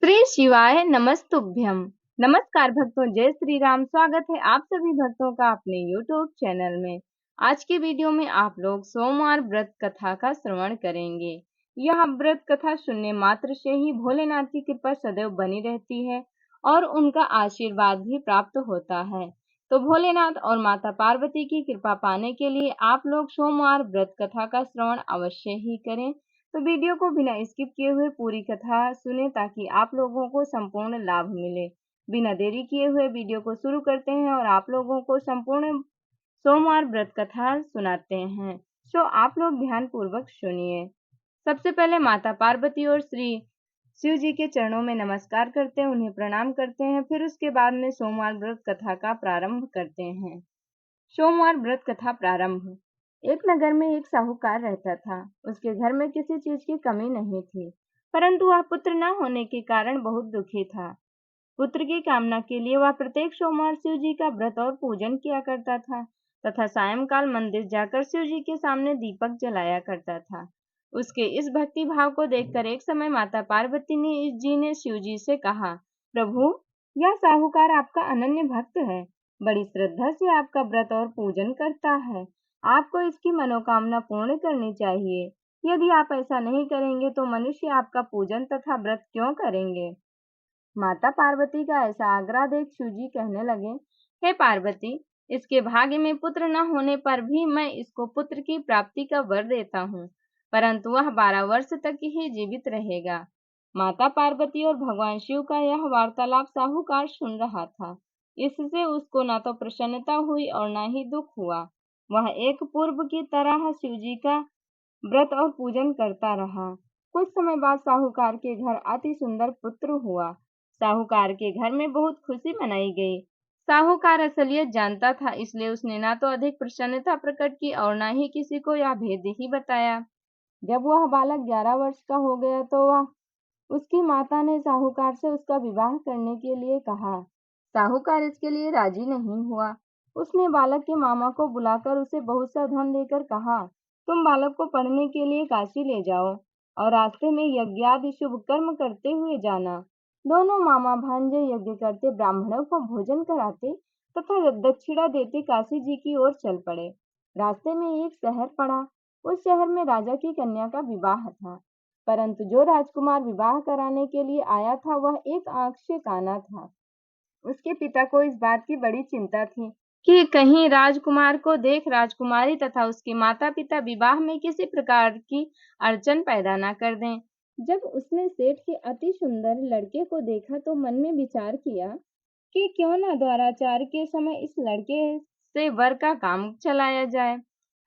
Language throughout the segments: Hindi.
श्री शिवाय नमस्तुभ्यम। नमस्कार भक्तों, जय श्री राम। स्वागत है आप सभी भक्तों का अपने YouTube चैनल में। आज की वीडियो में आप लोग सोमवार व्रत कथा का श्रवण करेंगे। यह व्रत कथा सुनने मात्र से ही भोलेनाथ की कृपा सदैव बनी रहती है और उनका आशीर्वाद भी प्राप्त होता है। तो भोलेनाथ और माता पार्वती की कृपा पाने के लिए आप लोग सोमवार व्रत कथा का श्रवण अवश्य ही करें। तो वीडियो को बिना स्किप किए हुए पूरी कथा सुने ताकि आप लोगों को संपूर्ण लाभ मिले। बिना देरी किए हुए वीडियो को शुरू करते हैं और आप लोगों को संपूर्ण सोमवार व्रत कथा सुनाते हैं। तो आप लोग ध्यान पूर्वक सुनिए। सबसे पहले माता पार्वती और श्री शिव जी के चरणों में नमस्कार करते हैं, उन्हें प्रणाम करते हैं। फिर उसके बाद में सोमवार व्रत कथा का प्रारंभ करते हैं। सोमवार व्रत कथा प्रारंभ। एक नगर में एक साहूकार रहता था। उसके घर में किसी चीज की कमी नहीं थी, परंतु वह पुत्र न होने के कारण बहुत दुखी था। पुत्र की कामना के लिए वह प्रत्येक सोमवार शिव जी का व्रत और पूजन किया करता था तथा सायंकाल मंदिर जाकर शिव जी के सामने दीपक जलाया करता था। उसके इस भक्ति भाव को देखकर एक समय माता पार्वती ने शिव जी से कहा, प्रभु, यह साहूकार आपका अनन्य भक्त है, बड़ी श्रद्धा से आपका व्रत और पूजन करता है। आपको इसकी मनोकामना पूर्ण करनी चाहिए। यदि आप ऐसा नहीं करेंगे तो मनुष्य आपका पूजन तथा व्रत क्यों करेंगे। माता पार्वती का ऐसा आग्रह देख शिव जी कहने लगे, हे पार्वती, इसके भाग्य में पुत्र न होने पर भी मैं इसको पुत्र की प्राप्ति का वर देता हूँ, परंतु वह 12 वर्ष तक ही जीवित रहेगा। माता पार्वती और भगवान शिव का यह वार्तालाप साहूकार सुन रहा था। इससे उसको न तो प्रसन्नता हुई और न ही दुख हुआ। वह एक पूर्व की तरह शिव जी का व्रत और पूजन करता रहा। कुछ समय बाद साहूकार के घर अति सुंदर पुत्र हुआ। साहूकार के घर में बहुत खुशी मनाई गई। साहूकार असलियत जानता था, इसलिए उसने ना तो अधिक प्रसन्नता प्रकट की और न ही किसी को यह भेद ही बताया। जब वह बालक 11 वर्ष का हो गया तो वह उसकी माता ने साहूकार से उसका विवाह करने के लिए कहा। साहूकार इसके लिए राजी नहीं हुआ। उसने बालक के मामा को बुलाकर उसे बहुत सा धन देकर कहा, तुम बालक को पढ़ने के लिए काशी ले जाओ और रास्ते में यज्ञादि शुभ कर्म करते हुए जाना। दोनों मामा भांजे यज्ञ करते ब्राह्मणों को भोजन कराते तथा दक्षिणा देते काशी जी की ओर चल पड़े। रास्ते में एक शहर पड़ा। उस शहर में राजा की कन्या का विवाह था, परंतु जो राजकुमार विवाह कराने के लिए आया था वह एक आंख से काना था। उसके पिता को इस बात की बड़ी चिंता थी कि कहीं राजकुमार को देख राजकुमारी तथा उसके माता पिता विवाह में किसी प्रकार की अड़चन पैदा न कर दें। जब उसने सेठ के अति सुंदर लड़के को देखा तो मन में विचार किया कि क्यों न द्वाराचार के समय इस लड़के से वर का काम चलाया जाए।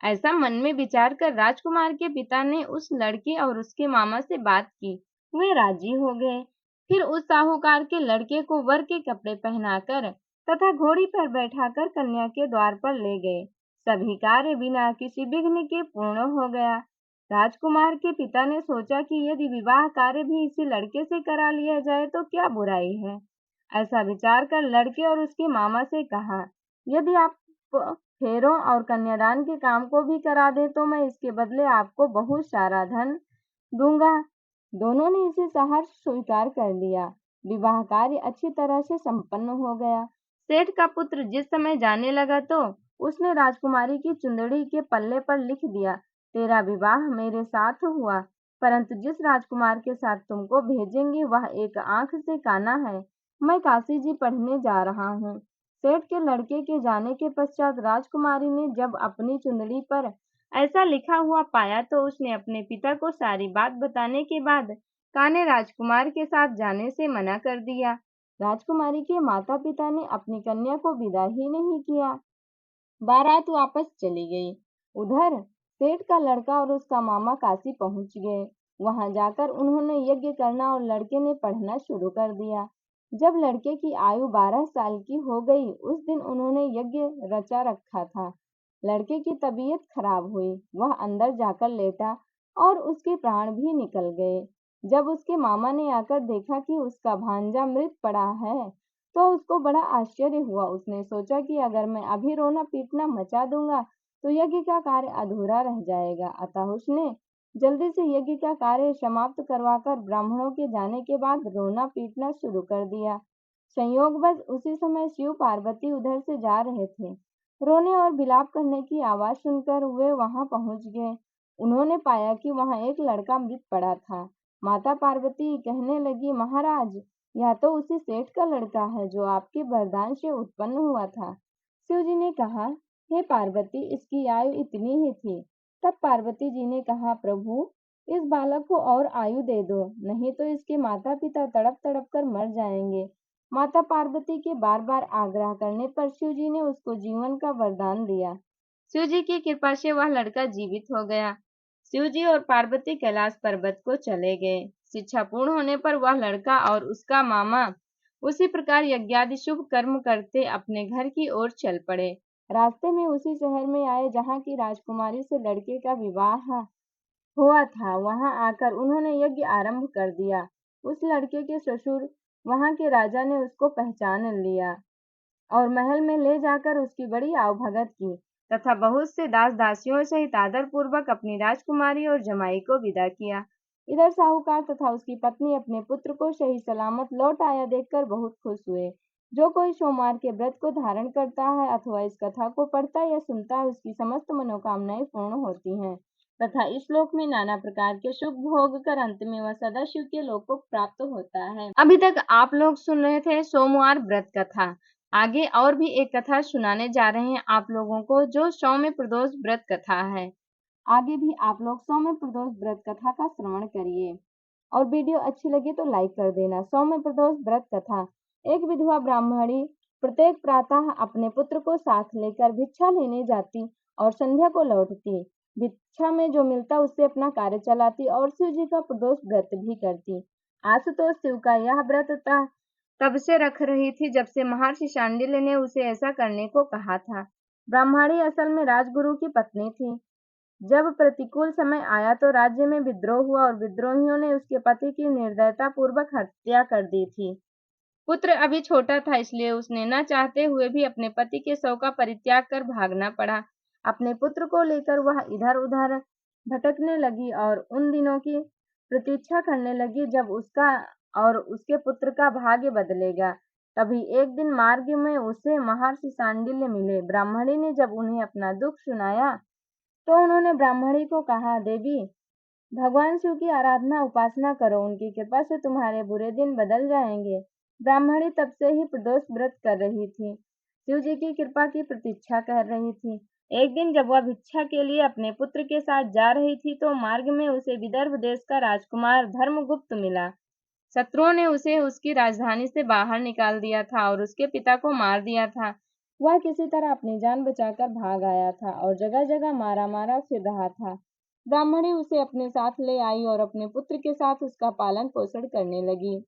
ऐसा मन में विचार कर राजकुमार के पिता ने उस लड़के और उसके मामा से बात की। वे राजी हो गए। फिर उस साहूकार के लड़के को वर के कपड़े पहनाकर तथा घोड़ी पर बैठाकर कन्या के द्वार पर ले गए। सभी कार्य बिना किसी विघ्न के पूर्ण हो गया। राजकुमार के पिता ने सोचा कि यदि विवाह कार्य भी इसी लड़के से करा लिया जाए तो क्या बुराई है। ऐसा विचार कर लड़के और उसके मामा से कहा, यदि आप फेरों और कन्यादान के काम को भी करा दे तो मैं इसके बदले आपको बहुत सारा धन दूंगा। दोनों ने इसे सहर्ष स्वीकार कर लिया। विवाह कार्य अच्छी तरह से संपन्न हो गया। सेठ का पुत्र जिस समय जाने लगा तो उसने राजकुमारी की चुंदड़ी के पल्ले पर लिख दिया, तेरा विवाह मेरे साथ हुआ, परंतु जिस राजकुमार के साथ तुमको भेजेंगे वह एक आंख से काना है। मैं काशी जी पढ़ने जा रहा हूँ। सेठ के लड़के के जाने के पश्चात राजकुमारी ने जब अपनी चुंदड़ी पर ऐसा लिखा हुआ पाया तो उसने अपने पिता को सारी बात बताने के बाद कान्हे राजकुमार के साथ जाने से मना कर दिया। राजकुमारी के माता पिता ने अपनी कन्या को विदा ही नहीं किया। बारात वापस चली गई। उधर सेठ का लड़का और उसका मामा काशी पहुंच गए। वहां जाकर उन्होंने यज्ञ करना और लड़के ने पढ़ना शुरू कर दिया। जब लड़के की आयु 12 साल की हो गई उस दिन उन्होंने यज्ञ रचा रखा था। लड़के की तबीयत खराब हुई, वह अंदर जाकर लेटा और उसके प्राण भी निकल गए। जब उसके मामा ने आकर देखा कि उसका भांजा मृत पड़ा है तो उसको बड़ा आश्चर्य हुआ। उसने सोचा कि अगर मैं अभी रोना पीटना मचा दूंगा तो यज्ञ का कार्य अधूरा रह जाएगा। अतः उसने जल्दी से यज्ञ का कार्य समाप्त करवाकर ब्राह्मणों के जाने के बाद रोना पीटना शुरू कर दिया। संयोगवश उसी समय शिव पार्वती उधर से जा रहे थे। रोने और विलाप करने की आवाज सुनकर वे वहां पहुंच गए। उन्होंने पाया कि वहां एक लड़का मृत पड़ा था। माता पार्वती कहने लगी, महाराज, यह तो उसी सेठ का लड़का है जो आपके वरदान से उत्पन्न हुआ था। शिव जी ने कहा, हे पार्वती, इसकी आयु इतनी ही थी। तब पार्वती जी ने कहा, प्रभु, इस बालक को और आयु दे दो, नहीं तो इसके माता पिता तड़प तड़प कर मर जाएंगे। माता पार्वती के बार बार आग्रह करने पर शिव जी ने उसको जीवन का वरदान दिया। शिव जी की कृपा से वह लड़का जीवित हो गया। शिव जी और पार्वती कैलाश पर्वत को चले गए। शिक्षा पूर्ण होने पर वह लड़का और उसका मामा उसी प्रकार यज्ञादि शुभ कर्म करते अपने घर की ओर चल पड़े। रास्ते में उसी शहर में आए जहाँ की राजकुमारी से लड़के का विवाह हुआ था। वहां आकर उन्होंने यज्ञ आरंभ कर दिया। उस लड़के के ससुर वहां के राजा ने उसको पहचान लिया और महल में ले जाकर उसकी बड़ी आवभगत की तथा बहुत से दास दासियों सहित आदर पूर्वक अपनी राजकुमारी और जमाई को विदा किया। इधर साहूकार तथा उसकी पत्नी अपने पुत्र को सही सलामत लौट आया देखकर बहुत खुश हुए। जो कोई सोमवार के व्रत को धारण करता है अथवा इस कथा को पढ़ता या सुनता है, उसकी समस्त मनोकामनाएं पूर्ण होती हैं तथा इस लोक में नाना प्रकार के सुख भोग कर अंत में वह सदाशिव के लोक को प्राप्त होता है। अभी तक आप लोग सुन रहे थे सोमवार व्रत कथा। आगे और भी एक कथा सुनाने जा रहे हैं आप लोगों को, जो सौम्य प्रदोष व्रत कथा है। आगे भी आप लोग सौम्य प्रदोष व्रत कथा का श्रवण करिए और वीडियो अच्छी लगी तो लाइक कर देना। सौम्य प्रदोष व्रत कथा। एक विधवा ब्राह्मणी प्रत्येक प्रातः अपने पुत्र को साथ लेकर भिक्षा लेने जाती और संध्या को लौटती। भिक्षा में जो मिलता उससे अपना कार्य चलाती और शिव जी का प्रदोष व्रत भी करती। आशुतोष शिव का यह व्रत तब से रख रही थी जब से महर्षि शांडिल्य ने उसे ऐसा करने को कहा था। ब्राह्मणी असल में राजगुरु की पत्नी थी। जब प्रतिकूल समय आया तो राज्य में विद्रोह हुआ और विद्रोहियों ने उसके पति की निर्दयता पूर्वक हत्या कर दी थी। पुत्र अभी छोटा था, इसलिए उसने न चाहते हुए भी अपने पति के शव का परित्याग कर भागना पड़ा। अपने पुत्र को लेकर वह इधर उधर भटकने लगी और उन दिनों की प्रतीक्षा करने लगी जब उसका और उसके पुत्र का भाग्य बदलेगा। तभी एक दिन मार्ग में उसे महर्षि सांडिल्य मिले। ब्राह्मणी ने जब उन्हें अपना दुख सुनाया तो उन्होंने ब्राह्मणी को कहा, देवी, भगवान शिव की आराधना उपासना करो, उनकी कृपा से तुम्हारे बुरे दिन बदल जाएंगे। ब्राह्मणी तब से ही प्रदोष व्रत कर रही थी, शिव जी की कृपा की प्रतीक्षा कर रही थी। एक दिन जब वह भिक्षा के लिए अपने पुत्र के साथ जा रही थी तो मार्ग में उसे विदर्भ देश का राजकुमार धर्मगुप्त मिला। शत्रुओं ने उसे उसकी राजधानी से बाहर निकाल दिया था और उसके पिता को मार दिया था। वह किसी तरह अपनी जान बचाकर भाग आया था और जगह जगह मारा मारा फिर रहा था। ब्राह्मणी उसे अपने साथ ले आई और अपने पुत्र के साथ उसका पालन पोषण करने लगी।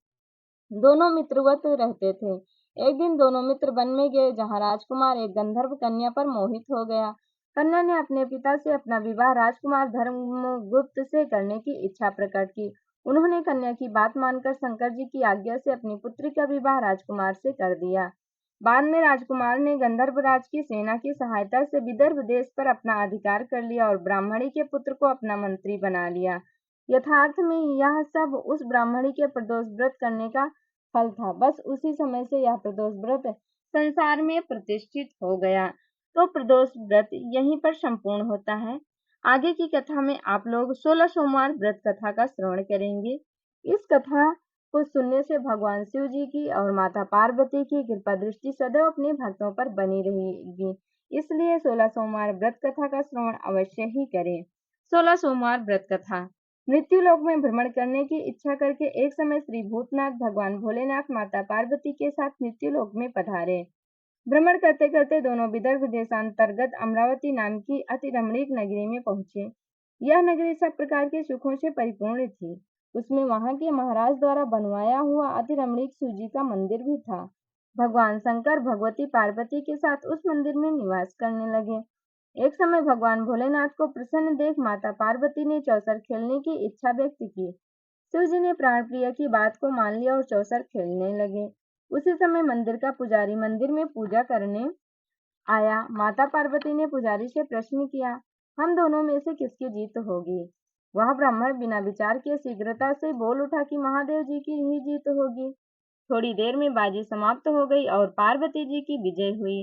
दोनों मित्रवत रहते थे। एक दिन दोनों मित्र वन में गए जहाँ राजकुमार एक गंधर्व कन्या पर मोहित हो गया। कन्या ने अपने पिता से अपना विवाह राजकुमार धर्मगुप्त से करने की इच्छा प्रकट की। उन्होंने कन्या की बात मानकर शंकर जी की आज्ञा से अपनी पुत्री का विवाह राजकुमार से कर दिया। बाद में राजकुमार ने गंधर्वराज की सेना की सहायता से विदर्भ देश पर अपना अधिकार कर लिया और ब्राह्मणी के पुत्र को अपना मंत्री बना लिया। यथार्थ में यह सब उस ब्राह्मणी के प्रदोष व्रत करने का फल था। बस उसी समय से यह प्रदोष व्रत संसार में प्रतिष्ठित हो गया। तो प्रदोष व्रत यहीं पर संपूर्ण होता है। आगे की कथा में आप लोग 16 सोमवार व्रत कथा का श्रवण करेंगे। इस कथा को सुनने से भगवान शिव जी की और माता पार्वती की कृपा दृष्टि सदैव अपने भक्तों पर बनी रहेगी। इसलिए 16 सोमवार व्रत कथा का श्रवण अवश्य ही करें। 16 सोमवार व्रत कथा। मृत्यु लोक में भ्रमण करने की इच्छा करके एक समय श्री भूतनाथ भगवान भोलेनाथ माता पार्वती के साथ मृत्यु लोक में पधारे। भ्रमण करते करते दोनों विदर्भ देशांतर्गत अमरावती नाम की अति रमणीक नगरी में पहुंचे। यह नगरी सब प्रकार के सुखों से परिपूर्ण थी। उसमें वहां के महाराज द्वारा बनवाया हुआ अति रमणीक शिव जी का मंदिर भी था। भगवान शंकर भगवती पार्वती के साथ उस मंदिर में निवास करने लगे। एक समय भगवान भोलेनाथ को प्रसन्न देख माता पार्वती ने चौसर खेलने की इच्छा व्यक्त की। शिव जी ने प्राण प्रिय की बात को मान लिया और चौसर खेलने लगे। उसी समय मंदिर का पुजारी मंदिर में पूजा करने आया। माता पार्वती ने पुजारी से प्रश्न किया, हम दोनों में से किसकी जीत होगी? वह ब्राह्मण बिना विचार किए शीघ्रता से बोल उठा कि महादेव जी की ही जीत होगी। थोड़ी देर में बाजी समाप्त हो गई और पार्वती जी की विजय हुई।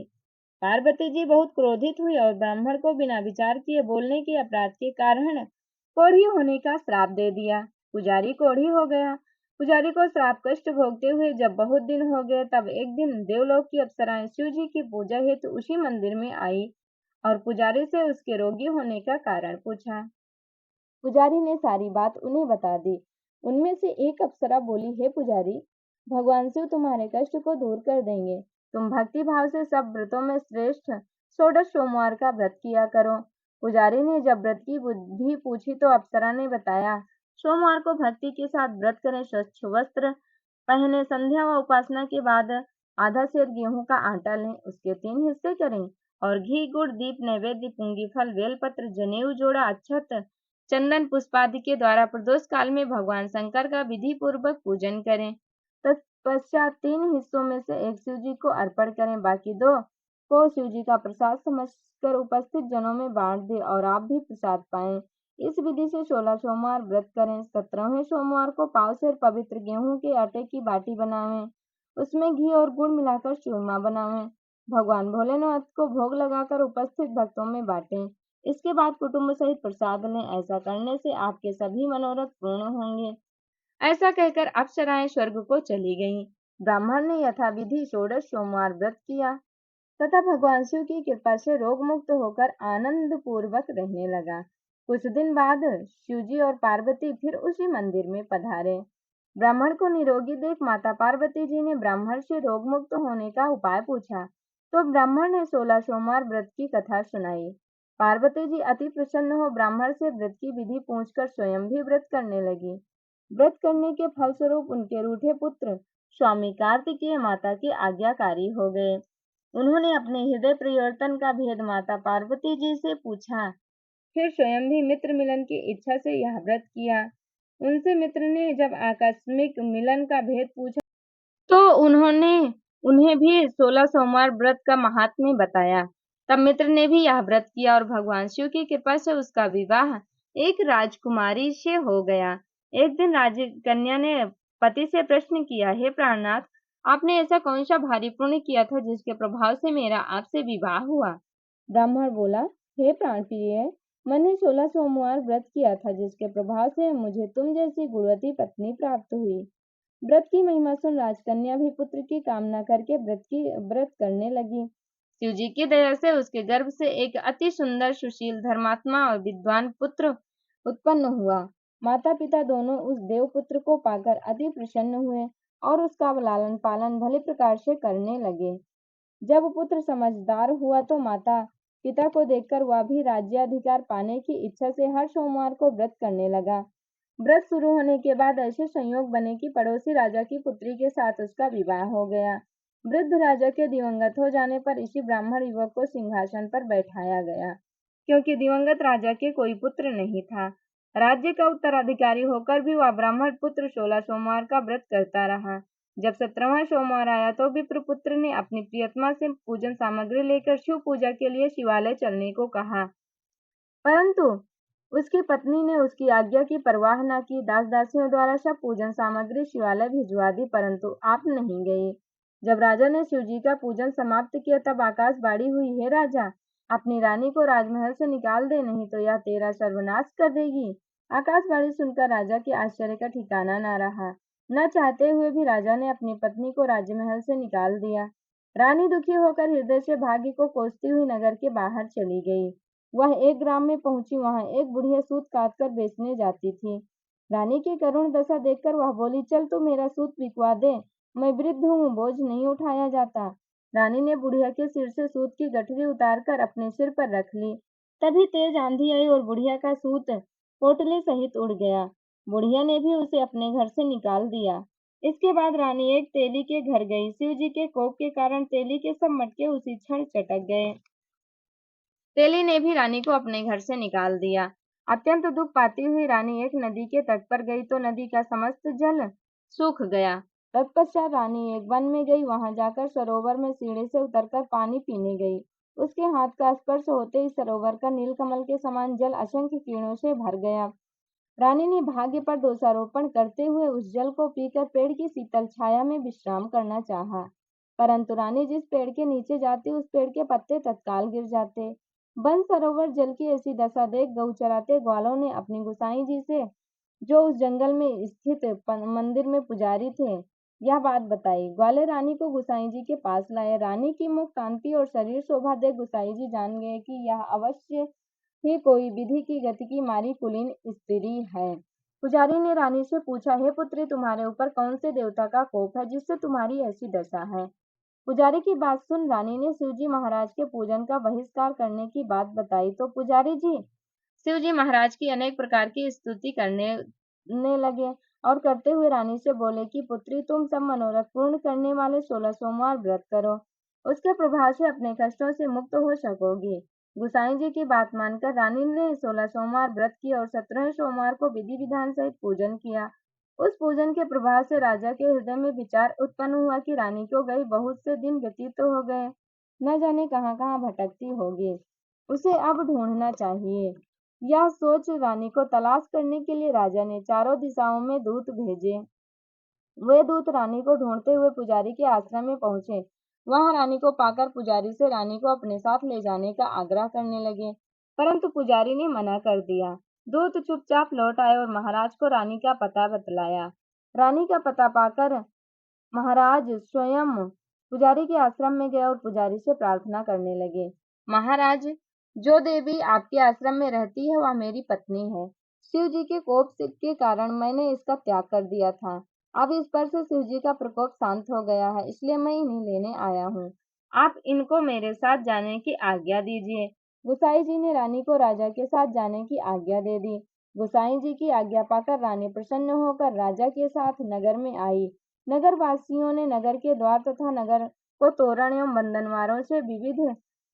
पार्वती जी बहुत क्रोधित हुई और ब्राह्मण को बिना विचार किए बोलने के अपराध के कारण कोढ़ी होने का श्राप दे दिया। पुजारी कोढ़ी हो गया। पुजारी को श्राप कष्ट भोगते हुए जब बहुत दिन हो गए, तब एक दिन देवलोक की अप्सराएं शिव जी की पूजा हेतु उसी मंदिर में आई और पुजारी से उसके रोगी होने का कारण पूछा। पुजारी ने सारी बात उन्हें बता दी। उनमें से एक अप्सरा बोली, हे पुजारी, भगवान शिव तुम्हारे कष्ट को दूर कर देंगे। तुम भक्ति भाव से सब व्रतों में श्रेष्ठ षोडश सोमवार का व्रत किया करो। पुजारी ने जब व्रत की बुद्धि पूछी तो अप्सरा ने बताया, सोमवार को भक्ति के साथ व्रत करें, स्वच्छ वस्त्र पहने, संध्या व उपासना के बाद आधा सेर गेहूं का आटा लें, उसके 3 हिस्से करें और घी गुड़ दीप नैवेद्य पुंगी फल बेलपत्र जनेऊ जोड़ा अक्षत चंदन पुष्पादि के द्वारा प्रदोष काल में भगवान शंकर का विधि पूर्वक पूजन करें। तत्पश्चात 3 हिस्सों में से एक शिव जी को अर्पण करें, बाकी 2 को शिव जी का प्रसाद समझकर उपस्थित जनों में बांट दें और आप भी प्रसाद पाएं। इस विधि से 16 सोमवार व्रत करें। 17वें सोमवार को पाव सेर पवित्र गेहूं के आटे की बाटी बनावें, उसमें घी और गुड़ मिलाकर चूरमा बनावें, भगवान भोलेनाथ को भोग लगाकर उपस्थित भक्तों में बांटें। इसके बाद कुटुंब सहित प्रसाद लें। ऐसा करने से आपके सभी मनोरथ पूर्ण होंगे। ऐसा कहकर अप्सराएं स्वर्ग को चली गईं। ब्राह्मण ने यथाविधि षोडश सोमवार व्रत किया तथा भगवान शिव की कृपा से रोग मुक्त होकर आनंद पूर्वक रहने लगा। कुछ दिन बाद शिवजी और पार्वती फिर उसी मंदिर में पधारे। ब्राह्मण को निरोगी देख माता पार्वती जी ने ब्राह्मण से रोग मुक्त होने का उपाय पूछा, तो ब्राह्मण ने 16 सोमवार व्रत की कथा सुनाई। पार्वती जी अति प्रसन्न हो ब्राह्मण से व्रत की विधि पूछकर स्वयं भी व्रत करने लगी। व्रत करने के फलस्वरूप उनके रूठे पुत्र स्वामी कार्तिकेय माता के आज्ञाकारी हो गए। उन्होंने अपने हृदय परिवर्तन का भेद माता पार्वती जी से पूछा, फिर स्वयं भी मित्र मिलन की इच्छा से यह व्रत किया। उनसे मित्र ने जब आकस्मिक मिलन का भेद पूछा तो उन्होंने उन्हें भी 16 सोमवार व्रत का महात्म्य बताया। तब मित्र ने भी यह व्रत किया और भगवान शिव की कृपा से उसका विवाह एक राजकुमारी से हो गया। एक दिन राजकन्या ने पति से प्रश्न किया, हे प्राणनाथ, आपने ऐसा कौन सा भारी पुण्य किया था जिसके प्रभाव से मेरा आपसे विवाह हुआ? ब्राह्मण बोला, हे प्राणप्रिय, मैंने 16 सोमवार व्रत किया था जिसके प्रभाव से मुझे तुम जैसी गुणवती पत्नी प्राप्त हुई। व्रत की महिमा सुन राजकन्या भी पुत्र की कामना करके व्रत करने लगी। शिव जी की दया से उसके गर्भ से एक अति सुंदर सुशील धर्मात्मा और विद्वान पुत्र उत्पन्न हुआ। माता पिता दोनों उस देवपुत्र को पाकर अति प्रसन्न हुए और उसका लालन पालन भले प्रकार से करने लगे। जब पुत्र समझदार हुआ तो माता पिता को देखकर वह भी राज्याधिकार पाने की इच्छा से हर सोमवार को व्रत करने लगा। व्रत शुरू होने के बाद ऐसे संयोग बने कि पड़ोसी राजा की पुत्री के साथ उसका विवाह हो गया। वृद्ध राजा के दिवंगत हो जाने पर इसी ब्राह्मण युवक को सिंहासन पर बैठाया गया, क्योंकि दिवंगत राजा के कोई पुत्र नहीं था। राज्य का उत्तराधिकारी होकर भी वह ब्राह्मण पुत्र 16 सोमवार का व्रत करता रहा। जब 17वां सोमवार आया तो विप्रपुत्र ने अपनी प्रियतमा से पूजन सामग्री लेकर शिव पूजा के लिए शिवालय चलने को कहा, परंतु उसकी पत्नी ने उसकी आज्ञा की परवाह न की। दास दासियों द्वारा सब पूजन सामग्री शिवालय भिजवा दी, परंतु आप नहीं गए। जब राजा ने शिव जी का पूजन समाप्त किया तब आकाशवाणी हुई, हे राजा, अपनी रानी को राजमहल से निकाल दे, नहीं तो यह तेरा सर्वनाश कर देगी। आकाशवाणी सुनकर राजा के आश्चर्य का ठिकाना न रहा। न चाहते हुए भी राजा ने अपनी पत्नी को राजमहल से निकाल दिया। रानी दुखी होकर हृदय से भाग्य को कोसती हुई नगर के बाहर चली गई। वह एक ग्राम में पहुंची। वहां एक बुढ़िया सूत काटकर बेचने जाती थी। रानी की करुण दशा देखकर वह बोली, चल तू मेरा सूत बिकवा दे, मैं वृद्ध हूँ, बोझ नहीं उठाया जाता। रानी ने बुढ़िया के सिर से सूत की गठरी उतारकर अपने सिर पर रख ली। तभी तेज आंधी आई और बुढ़िया का सूत पोटली सहित उड़ गया। बुढ़िया ने भी उसे अपने घर से निकाल दिया। इसके बाद रानी एक तेली के घर गई। शिव जी के कोप के कारण तेली के सब मटके उसी क्षण चटक गए। तेली ने भी रानी को अपने घर से निकाल दिया। अत्यंत दुख पाती हुई रानी एक नदी के तट पर गई तो नदी का समस्त जल सूख गया। तत्पश्चात रानी एक वन में गई। वहां जाकर सरोवर में सीढ़ी से उतरकर पानी पीने गई। उसके हाथ का स्पर्श होते ही सरोवर का नीलकमल के समान जल असंख्य किरणों से भर गया। रानी ने भाग्य पर दोषारोपण करते हुए उस जल को पीकर पेड़ की शीतल छाया में विश्राम करना चाहा, परंतु रानी जिस पेड़ के नीचे जाती उस पेड़ के पत्ते तत्काल गिर जाते। वन सरोवर जल की ऐसी दशा देख गऊ चराते ग्वालों ने अपनी गुसाई जी से, जो उस जंगल में स्थित मंदिर में पुजारी थे, यह बात बताई। ग्वाले रानी को गुसाई जी के पास लाए। रानी की मुख कांति और शरीर शोभा देख गुसाई जी जान गए कि यह अवश्य ही कोई विधि की गति की मारी कुलीन स्त्री है। पुजारी ने रानी से पूछा, हे पुत्री, तुम्हारे ऊपर कौन से देवता का कोप है जिससे तुम्हारी ऐसी दशा है? पुजारी की बात सुन रानी ने शिवजी महाराज के पूजन का बहिष्कार करने की बात बताई तो पुजारी जी शिवजी महाराज की अनेक प्रकार की स्तुति करने लगे और करते हुए रानी से बोले कि पुत्री, तुम सब मनोरथ पूर्ण करने वाले 16 सोमवार व्रत करो, उसके प्रभाव से अपने कष्टों से मुक्त हो सकोगी। गुसाई जी की बात मानकर रानी ने 16 सोमवार व्रत किया और 17वें सोमवार को विधि विधान सहित पूजन किया। उस पूजन के प्रभाव से राजा के हृदय में विचार उत्पन्न हुआ कि रानी को गई बहुत से दिन व्यतीत तो हो गए, न जाने कहाँ कहाँ भटकती होगी, उसे अब ढूंढना चाहिए। यह सोच रानी को तलाश करने के लिए राजा ने चारों दिशाओं में दूत भेजे। वे दूत रानी को ढूंढते हुए पुजारी के आश्रम में पहुंचे। वहां रानी को पाकर पुजारी से रानी को अपने साथ ले जाने का आग्रह करने लगे, परंतु पुजारी ने मना कर दिया। दूत चुपचाप लौट आए और महाराज को रानी का पता बतलाया। रानी का पता पाकर महाराज स्वयं पुजारी के आश्रम में गए और पुजारी से प्रार्थना करने लगे, महाराज, जो देवी आपके आश्रम में रहती है वह मेरी पत्नी है। शिव जी के कोप के कारण मैंने इसका त्याग कर दिया था। अब इस पर से शिव जी का प्रकोप शांत हो गया है, इसलिए मैं इन्हें लेने आया हूँ। आप इनको मेरे साथ जाने की आज्ञा दीजिए। गुसाई जी ने रानी को राजा के साथ जाने की आज्ञा दे दी। गुसाई जी की आज्ञा पाकर रानी प्रसन्न होकर राजा के साथ नगर में आई। नगर वासियों ने नगर के द्वार तथा नगर को तोरण एवं बंधनवारों से विविध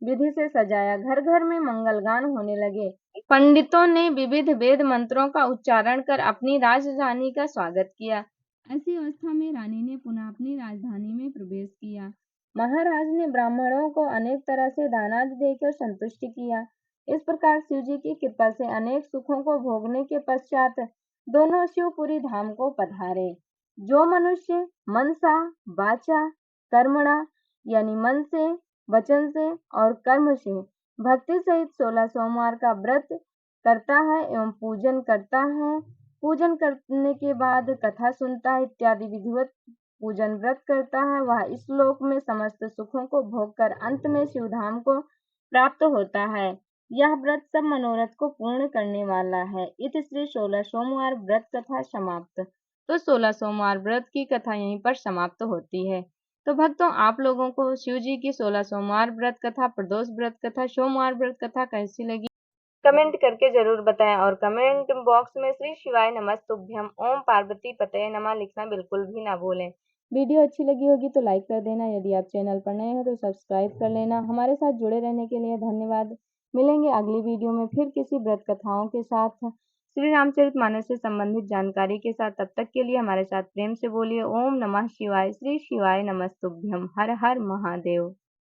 विधि से सजाया। घर घर में मंगलगान होने लगे। पंडितों ने विविध वेद मंत्रों का उच्चारण कर अपनी राजधानी का स्वागत किया। ऐसी अवस्था में रानी ने पुनः अपनी राजधानी में प्रवेश किया। महाराज ने ब्राह्मणों को अनेक तरह से दानादि देकर संतुष्ट किया। इस प्रकार शिव जी की कृपा से अनेक सुखों को भोगने के पश्चात दोनों शिवपुरी धाम को पधारे। जो मनुष्य मनसा वाचा कर्मणा यानी मन से, वचन से और कर्म से भक्ति सहित 16 सोमवार का व्रत करता है एवं पूजन करता है, पूजन करने के बाद कथा सुनता है इत्यादि विधिवत पूजन व्रत करता है, वह इस लोक में समस्त सुखों को भोग कर अंत में शिवधाम को प्राप्त होता है। यह व्रत सब मनोरथ को पूर्ण करने वाला है। इति श्री 16 सोमवार व्रत कथा समाप्त। तो 16 सोमवार व्रत की कथा यहीं पर समाप्त होती है। तो भक्तों, आप लोगों को शिव जी की 16 सोमवार व्रत कथा, प्रदोष व्रत कथा, सोमवार व्रत कथा कैसी लगी कमेंट करके जरूर बताएं और कमेंट बॉक्स में श्री शिवाय नमस्तुभ्यम ओम पार्वती पतये नमः लिखना बिल्कुल भी ना भूलें। वीडियो अच्छी लगी होगी तो लाइक कर देना। यदि आप चैनल पर नए हैं तो सब्सक्राइब कर लेना। हमारे साथ जुड़े रहने के लिए धन्यवाद। मिलेंगे अगली वीडियो में फिर किसी व्रत कथाओं के साथ, श्री रामचरितमानस से संबंधित जानकारी के साथ। तब तक के लिए हमारे साथ प्रेम से बोलिए ओम नमः शिवाय, श्री शिवाय नमस्तुभ्यम, हर हर महादेव।